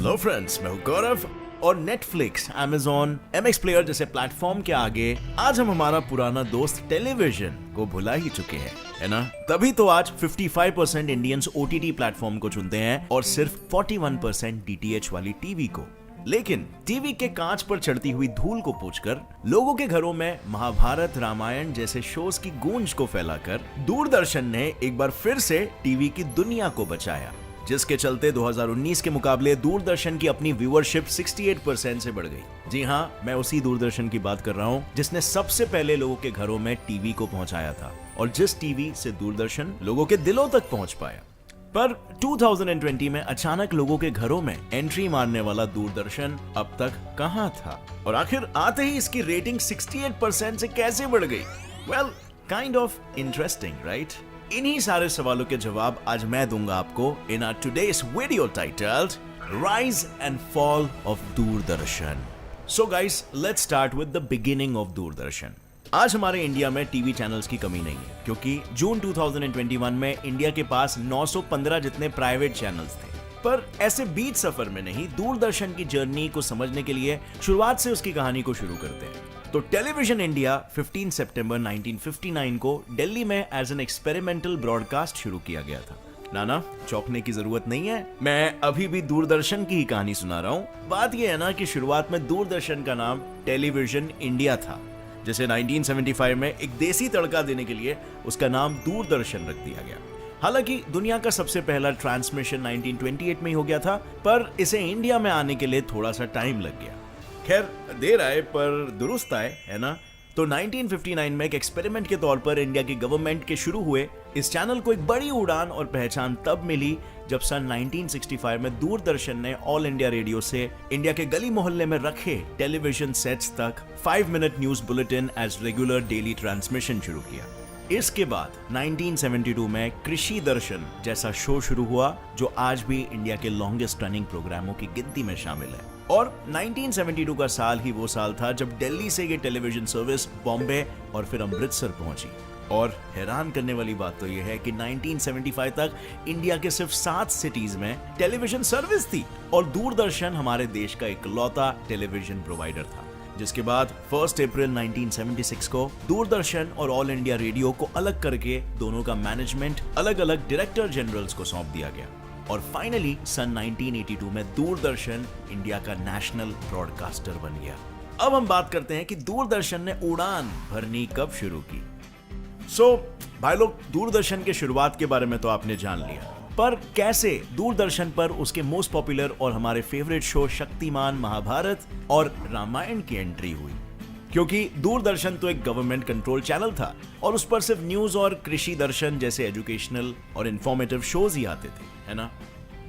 Hello friends, मैं हूं गौरव और नेटफ्लिक्स, अमेजॉन, एमएक्स प्लेयर जैसे प्लेटफॉर्म के आगे आज हम हमारा पुराना दोस्त टेलीविजन को भुला ही चुके हैं, है ना? तभी तो आज 55% इंडियंस ओटीटी प्लेटफॉर्म को चुनते हैं और सिर्फ 41% डीटीएच वाली टीवी को। लेकिन टीवी के कांच पर चढ़ती हुई धूल को पोंछकर लोगों के घरों में महाभारत, रामायण जैसे शोज की गूंज को फैलाकर दूरदर्शन ने एक बार फिर से टीवी की दुनिया को बचाया, जिसके चलते 2019 के मुकाबले दूरदर्शन की अपनी व्यूअरशिप 68% से बढ़ गई। जी हाँ, मैं उसी दूरदर्शन की बात कर रहा हूँ जिसने सबसे पहले लोगों के घरों में टीवी को पहुंचाया था और जिस टीवी से दूरदर्शन लोगों के दिलों तक पहुंच पाया। पर 2020 में अचानक लोगों के घरों में एंट्री मारने वाला दूरदर्शन अब तक कहां था और आखिर आते ही इसकी रेटिंग 68% से कैसे बढ़ गई? Well, kind of interesting, right? इन्हीं सारे सवालों के जवाब आज मैं दूंगा आपको in our today's video titled rise and fall of Doordarshan. So guys, let's start with the beginning of Doordarshan. आज हमारे इंडिया में टीवी चैनल्स की कमी नहीं है, क्योंकि जून 2021 में इंडिया के पास 915 जितने प्राइवेट चैनल्स थे। पर ऐसे बीच सफर में नहीं, दूरदर्शन की जर्नी को समझने के लिए शुरुआत से उसकी कहानी को शुरू करते हैं। तो टेलीविजन इंडिया 15 सितंबर 1959 को दिल्ली में एज एन एक्सपेरिमेंटल ब्रॉडकास्ट शुरू किया गया था। नाना, चौंकने की जरूरत नहीं है, मैं अभी भी दूरदर्शन की ही कहानी सुना रहा हूँ। बात यह है ना कि शुरुआत में दूरदर्शन का नाम टेलीविजन इंडिया था, जिसे 1975 में एक देसी तड़का देने के लिए उसका नाम दूरदर्शन रख दिया गया। हालांकि दुनिया का सबसे पहला ट्रांसमिशन 1928 में ही हो गया था, पर इसे इंडिया में आने के लिए थोड़ा सा टाइम लग गया। खैर, देर आए पर दुरुस्त आए, है ना? तो 1959 में एक एक्सपेरिमेंट के तौर पर इंडिया की गवर्नमेंट के शुरू हुए इस चैनल को एक बड़ी उड़ान और पहचान तब मिली जब सन 1965 में दूरदर्शन ने ऑल इंडिया रेडियो से इंडिया के गली मोहल्ले में रखे टेलीविजन सेट्स तक 5 minute news bulletin as regular daily transmission शुरू किया। इसके बाद 1972 में कृषि दर्शन जैसा शो शुरू हुआ, जो आज भी इंडिया के लॉन्गेस्ट रनिंग प्रोग्रामों की गिनती में शामिल है। और 1972 का साल ही वो साल था जब दिल्ली से ये टेलीविजन सर्विस बॉम्बे और फिर अमृतसर पहुंची। और हैरान करने वाली बात तो यह है कि 1975 तक इंडिया के सिर्फ 7 सिटीज में टेलीविजन सर्विस थी और दूरदर्शन हमारे देश का इकलौता टेलीविजन प्रोवाइडर था। जिसके बाद 1 अप्रैल 1976 को दूरदर्शन और ऑल इंडिया रेडियो को अलग करके दोनों का मैनेजमेंट अलग अलग डायरेक्टर जनरल्स को सौंप दिया गया। और फाइनली सन 1982 में दूरदर्शन इंडिया का नेशनल ब्रॉडकास्टर बन गया। अब हम बात करते हैं कि दूरदर्शन ने उड़ान भरनी कब शुरू की। भाई लोग, दूरदर्शन के शुरुआत के बारे में तो आपने जान लिया, पर कैसे दूरदर्शन पर उसके मोस्ट पॉपुलर और हमारे फेवरेट शो शक्तिमान, महाभारत और रामायण की एंट्री हुई? क्योंकि दूरदर्शन तो एक गवर्नमेंट कंट्रोल चैनल था और उस पर सिर्फ न्यूज और कृषि दर्शन जैसे एजुकेशनल और इंफॉर्मेटिव शोज ही आते थे, है ना?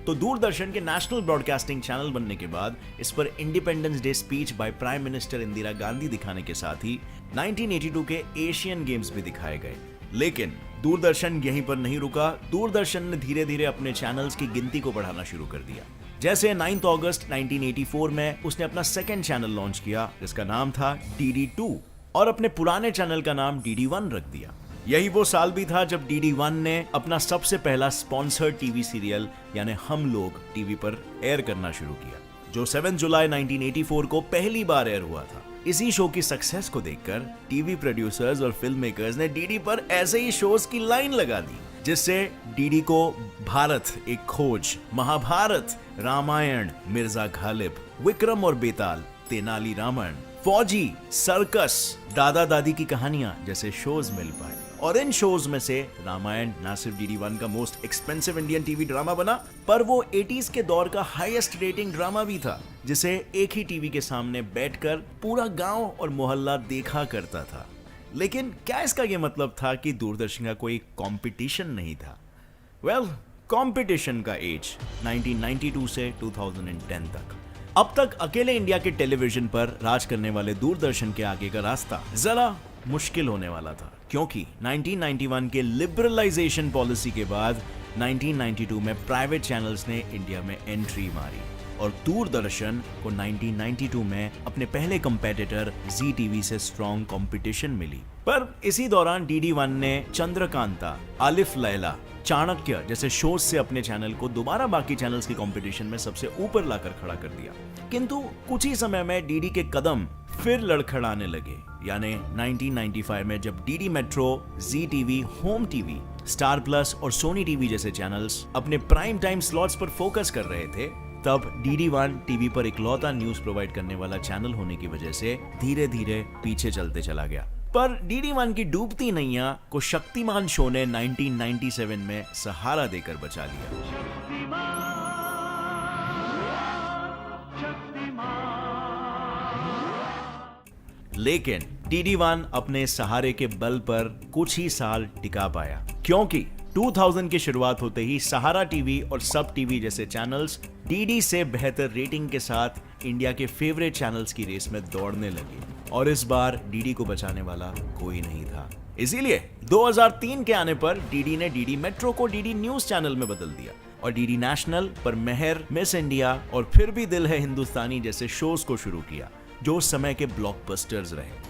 तो दूरदर्शन के नेशनल ब्रॉडकास्टिंग चैनल बनने के बाद इस पर independence day speech by prime minister Indira Gandhi दिखाने के साथ ही 1982 के एशियन गेम्स भी दिखाए गए। लेकिन दूरदर्शन यहीं पर नहीं रुका। दूरदर्शन ने धीरे धीरे अपने चैनल्स की गिनती को बढ़ाना शुरू कर दिया। जैसे 9 अगस्त 1984 में उसने अपना सेकंड चैनल लॉन्च किया, जिसका नाम था DD2, और अपने पुराने चैनल का नाम DD1 रख दिया। यही वो साल भी था जब DD1 ने अपना सबसे पहला स्पॉन्सर्ड टीवी सीरियल यानी हम लोग टीवी पर एयर करना शुरू किया, जो 7 जुलाई 1984 को पहली बार एयर हुआ था। इसी शो की सक्सेस को देखकर टीवी प्रोड्यूसर्स और फिल्म मेकर्स ने डीडी पर ऐसे ही शोज की लाइन लगा दी, जिससे डीडी को भारत एक खोज, महाभारत, रामायण, मिर्जा गालिब, विक्रम और बेताल, तेनाली रामन, फौजी, सर्कस, दादा दादी की कहानियां जैसे शोज मिल पाए। और इन शोज में से रामायण ना सिर्फ DD1 का most expensive Indian TV drama बना, पर वो 80s के दौर का हाईएस्ट रेटिंग ड्रामा भी था, जिसे एक ही टीवी के सामने बैठकर पूरा गांव और मोहल्ला देखा करता था। लेकिन क्या इसका ये मतलब था कि दूरदर्शन का कोई कंपटीशन नहीं था? वेल, कंपटीशन का एज 1992 से 2010 तक। अब तक अकेले इंडिया के टेलीविजन पर राज करने वाले दूरदर्शन के आगे का रास्ता जरा मुश्किल होने वाला था, क्योंकि 1991 के लिबरलाइजेशन पॉलिसी के बाद 1992 में प्राइवेट चैनल्स ने इंडिया में एंट्री मारी। और दूरदर्शन को 1992 में अपने पहले कंपेटिटर जी टीवी से स्ट्रॉन्ग कंपटीशन मिली। पर इसी दौरान DD1 ने चंद्रकांता, आलिफ लैला, चाणक्य जैसे शोज से अपने चैनल को दोबारा बाकी चैनल्स के कंपटीशन में सबसे ऊपर लाकर खड़ा कर दिया। किंतु कुछ ही समय में डीडी के कदम फिर लड़खड़ाने लगे, यानी 1995 में जब DD metro, Zee TV, home TV, star plus और सोनी टीवी जैसे चैनल्स अपने प्राइम टाइम स्लॉट्स पर फोकस कर रहे थे, तब DD1 टीवी पर इकलौता न्यूज प्रोवाइड करने वाला चैनल होने की वजह से धीरे धीरे पीछे चलते चला गया। पर DD1 की डूबती नैया को शक्तिमान शो ने 1997 में सहारा देकर बचा लिया। लेकिन DD1 अपने सहारे के बल पर कुछ ही साल टिका पाया, क्योंकि 2000 की शुरुआत होते ही सहारा टीवी और सब टीवी जैसे चैनल्स डीडी से बेहतर रेटिंग के साथ इंडिया के फेवरेट चैनल्स की रेस में दौड़ने लगे, और इस बार डीडी को बचाने वाला कोई नहीं था। इसीलिए 2003 के आने पर डीडी ने डीडी मेट्रो को डीडी न्यूज चैनल में बदल दिया और डीडी नेशनल पर मेहर, मिस इंडिया और फिर भी दिल है हिंदुस्तानी जैसे शोज को शुरू किया, जो उस समय के ब्लॉकबस्टर्स रहे।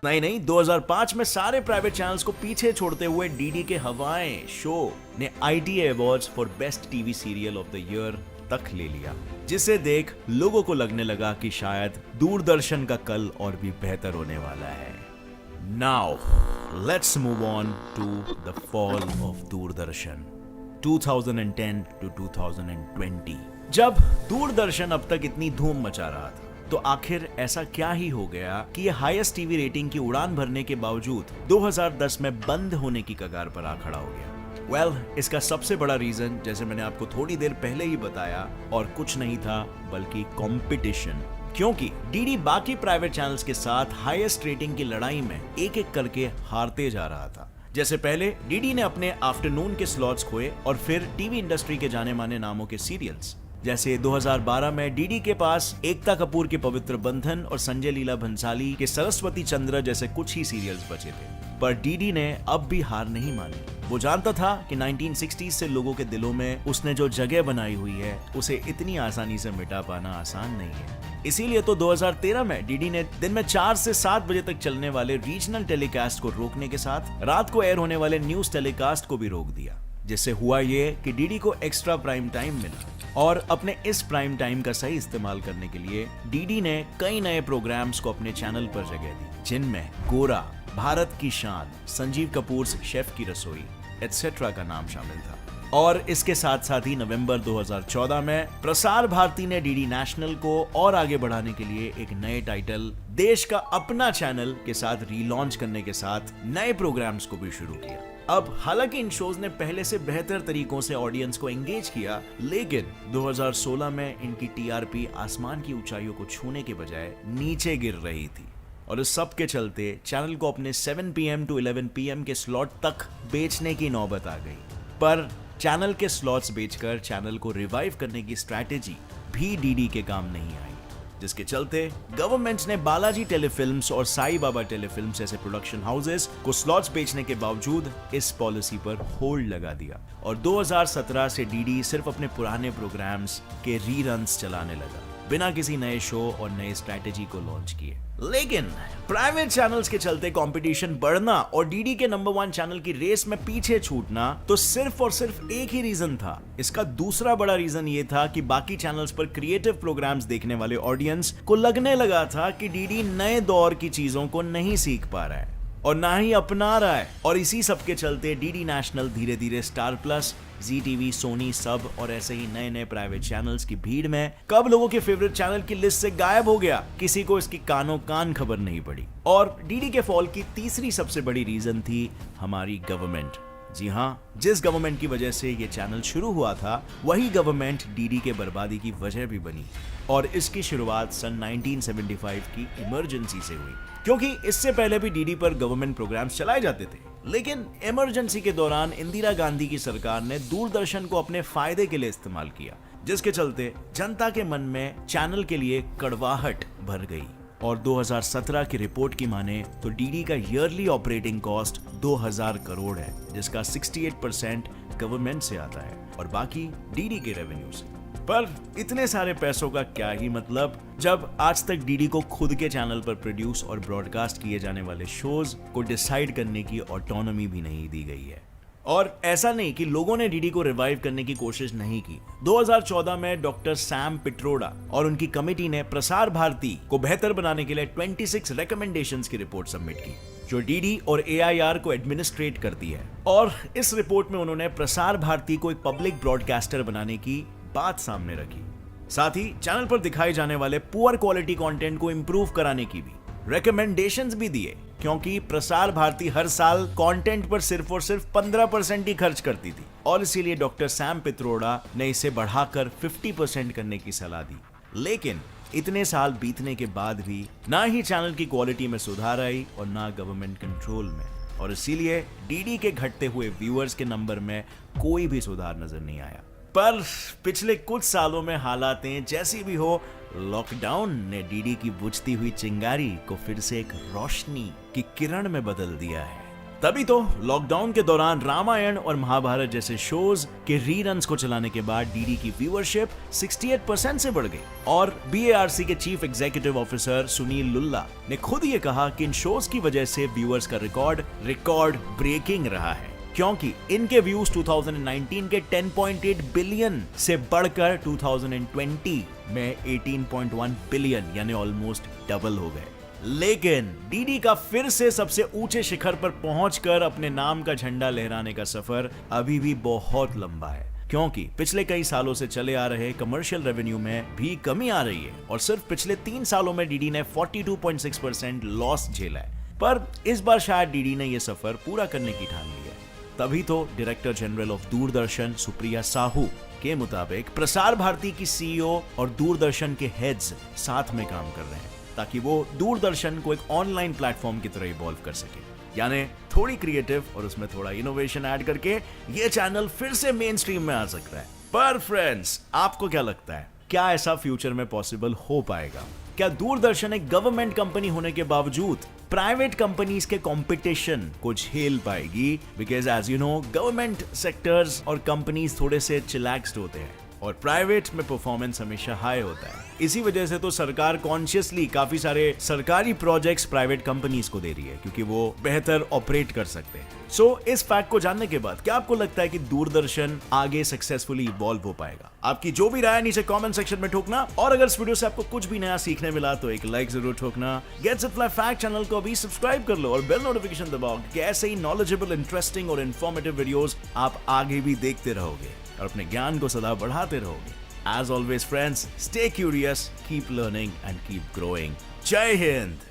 नहीं, 2005 में सारे प्राइवेट चैनल्स को पीछे छोड़ते हुए डीडी के हवाएं शो ने ITA awards for best TV serial of the year तक ले लिया, जिसे देख लोगों को लगने लगा कि शायद दूरदर्शन का कल और भी बेहतर होने वाला है। Now let's move on to the fall of Doordarshan 2010 to 2020। जब दूरदर्शन अब तक इतनी धूम मचा रहा था, तो आखिर ऐसा क्या ही हो गया कि ये हाईएस्ट टीवी रेटिंग की उड़ान भरने के बावजूद 2010 में बंद होने की कगार पर आ खड़ा हो गया? इसका सबसे बड़ा रीजन, जैसे मैंने आपको थोड़ी देर पहले ही बताया, और कुछ नहीं था बल्कि कंपटीशन। क्योंकि डीडी बाकी प्राइवेट चैनल्स के साथ हाईएस्ट रेटिंग की लड़ाई में एक एक करके हारते जा रहा था। जैसे पहले डीडी ने अपने आफ्टरनून के स्लॉट्स खोए, और फिर टीवी इंडस्ट्री के जाने माने नामों के सीरियल्स, जैसे 2012 में डीडी के पास एकता कपूर के पवित्र बंधन और संजय लीला भंसाली के सरस्वती चंद्र जैसे कुछ ही सीरियल्स बचे थे। पर डीडी ने अब भी हार नहीं मानी। वो जानता था कि 1960s से लोगों के दिलों में उसने जो जगह बनाई हुई है, उसे इतनी आसानी से मिटा पाना आसान नहीं है। इसीलिए तो 2013 में डीडी ने दिन में 4 से 7 बजे तक चलने वाले रीजनल टेलीकास्ट को रोकने के साथ रात को एयर होने वाले न्यूज टेलीकास्ट को भी रोक दिया, जिससे हुआ ये कि डीडी को एक्स्ट्रा प्राइम टाइम मिला। और अपने इस प्राइम टाइम का सही इस्तेमाल करने के लिए डीडी ने कई नए प्रोग्राम्स को अपने चैनल पर जगह दी, जिनमें गोरा, भारत की शान, संजीव कपूर शेफ की रसोई एटसेट्रा का नाम शामिल था। और इसके साथ साथ ही नवंबर 2014 में प्रसार भारती ने डीडी नेशनल को और आगे बढ़ाने के लिए एक नए टाइटल, देश का अपना चैनल के साथ रीलॉन्च करने के साथ नए प्रोग्राम्स को भी शुरू किया। अब हालांकि इन शोज ने पहले से बेहतर तरीकों से ऑडियंस को एंगेज किया, लेकिन 2016 में इनकी टीआरपी आसमान की ऊंचाइयों को छूने के बजाय नीचे गिर रही थी, और इस सब के चलते चैनल को अपने 7 PM to 11 PM के स्लॉट तक बेचने की नौबत आ गई। पर चैनल के स्लॉट्स बेचकर चैनल को रिवाइव करने की स्ट्रैटेजी भी डीडी के काम नहीं आई, जिसके चलते गवर्नमेंट ने बालाजी टेलीफिल्म्स और साई बाबा टेलीफिल्म्स जैसे प्रोडक्शन हाउसेस को स्लॉट्स बेचने के बावजूद इस पॉलिसी पर होल्ड लगा दिया, और 2017 से डीडी सिर्फ अपने पुराने प्रोग्राम्स के रीरन्स चलाने लगा, बिना किसी नए शो और नए स्ट्रैटेजी को लॉन्च किए। लेकिन प्राइवेट चैनल्स के चलते कंपटीशन बढ़ना और डीडी के नंबर 1 चैनल की रेस में पीछे छूटना तो सिर्फ और सिर्फ एक ही रीजन था। इसका दूसरा बड़ा रीजन ये था कि बाकी चैनल्स पर क्रिएटिव प्रोग्राम्स देखने वाले ऑडियंस को लगने लगा था कि डीडी नए दौर की चीजों को नहीं सीख पा रहा है और ना ही अपना रहा है, और इसी सब के चलते डीडी नेशनल धीरे धीरे स्टार प्लस, जी टीवी, सोनी, सब और ऐसे ही नए नए प्राइवेट चैनल्स की भीड़ में कब लोगों के फेवरेट चैनल की लिस्ट से गायब हो गया, किसी को इसकी कानों कान खबर नहीं पड़ी। और डीडी के फॉल की तीसरी सबसे बड़ी रीजन थी हमारी गवर्नमेंट। जी हाँ, जिस गवर्नमेंट की वजह से ये चैनल शुरू हुआ था, वही गवर्नमेंट डीडी के बर्बादी की वजह भी बनी, और इसकी शुरुआत सन 1975 की इमरजेंसी से हुई। क्योंकि इससे पहले भी डीडी पर गवर्नमेंट प्रोग्राम्स चलाए जाते थे, लेकिन इमरजेंसी के दौरान इंदिरा गांधी की सरकार ने दूरदर्शन को अपने फायदे के लिए इस्तेमाल किया, जिसके चलते जनता के मन में चैनल के लिए कड़वाहट भर गई। और 2017 की रिपोर्ट की माने तो डीडी का ईयरली ऑपरेटिंग कॉस्ट 2000 करोड़ है, जिसका 68% गवर्नमेंट से आता है और बाकी डीडी के रेवेन्यू से। पर इतने सारे पैसों का क्या ही मतलब जब आज तक डीडी को खुद के चैनल पर प्रोड्यूस और ब्रॉडकास्ट किए जाने वाले शोज को डिसाइड करने की ऑटोनॉमी भी नहीं दी गई है। और ऐसा नहीं कि लोगों ने डीडी को रिवाइव करने की कोशिश नहीं की। 2014 में डॉक्टर सैम पिट्रोडा और उनकी कमेटी ने प्रसार भारती को बेहतर बनाने के लिए 26 रिकमेंडेशंस की रिपोर्ट सबमिट की, जो डीडी और एआईआर को एडमिनिस्ट्रेट करती है। और इस रिपोर्ट में उन्होंने प्रसार भारती को एक पब्लिक ब्रॉडकास्टर बनाने की बात सामने रखी, साथ ही चैनल पर दिखाए जाने वाले पुअर क्वालिटी कंटेंट को इंप्रूव कराने की भी रिकमेंडेशंस भी दिए, क्योंकि प्रसार भारती हर साल कंटेंट पर सिर्फ और सिर्फ 15% ही खर्च करती थी और इसीलिए डॉक्टर सैम पित्रोडा ने इसे बढ़ाकर 50% करने की सलाह दी। लेकिन इतने साल बीतने के बाद भी ना ही चैनल की क्वालिटी में सुधार आई और ना गवर्नमेंट कंट्रोल में, और इसीलिए डीडी के घटते हुए व्यूअर्स के नंबर में कोई भी सुधार नजर नहीं आया। पर पिछले कुछ सालों में हालातें जैसी भी हो, लॉकडाउन ने डीडी की बुझती हुई चिंगारी को फिर से एक रोशनी की किरण में बदल दिया है। तभी तो लॉकडाउन के दौरान रामायण और महाभारत जैसे शोज के रीरन्स को चलाने के बाद डीडी की व्यूअरशिप 68% से बढ़ गई और बीएआरसी के chief executive officer Sunil Lulla ने खुद ये कहा कि इन शोज की वजह से व्यूअर्स का रिकॉर्ड ब्रेकिंग रहा है, क्योंकि इनके व्यूज 2019 के 10.8 बिलियन से बढ़कर 2020 में 18.1 बिलियन यानी ऑलमोस्ट डबल हो गए। लेकिन डीडी का फिर से सबसे ऊंचे शिखर पर पहुंचकर अपने नाम का झंडा लहराने का सफर अभी भी बहुत लंबा है, क्योंकि पिछले कई सालों से चले आ रहे कमर्शियल रेवेन्यू में भी कमी आ रही है और सिर्फ पिछले 3 सालों में डीडी ने 42.6% लॉस झेला है। पर इस बार शायद डीडी ने यह सफर पूरा करने की ठान ली है। तभी तो director general of Doordarshan Supriya Sahu के मुताबिक प्रसार भारती की सीईओ और दूरदर्शन के हेड्स साथ में काम कर रहे हैं ताकि वो दूरदर्शन को एक ऑनलाइन प्लेटफॉर्म की तरह इवॉल्व कर सके, यानी थोड़ी क्रिएटिव और उसमें थोड़ा इनोवेशन ऐड करके ये चैनल फिर से मेन स्ट्रीम में आ सकता है। पर फ्रेंड्स, आपको क्या लगता है, क्या ऐसा फ्यूचर में पॉसिबल हो पाएगा? क्या दूरदर्शन एक गवर्नमेंट कंपनी होने के बावजूद प्राइवेट कंपनीज के कंपटीशन को झेल पाएगी? Because as you know, government sectors और कंपनीज थोड़े से चिलैक्स्ड होते हैं और प्राइवेट में परफॉर्मेंस हमेशा हाई होता है। इसी वजह से तो सरकार कॉन्शियसली काफी सारे सरकारी प्रोजेक्ट्स प्राइवेट कंपनीज को दे रही है, क्योंकि वो बेहतर ऑपरेट कर सकते हैं। सो इस फैक्ट को जानने के बाद क्या आपको लगता है कि दूरदर्शन आगे सक्सेसफुली इवॉल्व हो पाएगा? आपकी जो भी राय नीचे कमेंट सेक्शन में ठोकना, और अगर इस वीडियो से आपको कुछ भी नया सीखने मिला तो एक लाइक जरूर ठोकना। Gets it fly fact channel को भी सब्सक्राइब कर लो और बेल नोटिफिकेशन दबाओ कि ऐसे ही नॉलेजेबल, इंटरेस्टिंग और इन्फॉर्मेटिव वीडियोस आप आगे भी देखते रहोगे और अपने ज्ञान को सदा बढ़ाते रहोगे। As always, friends, stay curious, keep learning and keep growing. Jai Hind!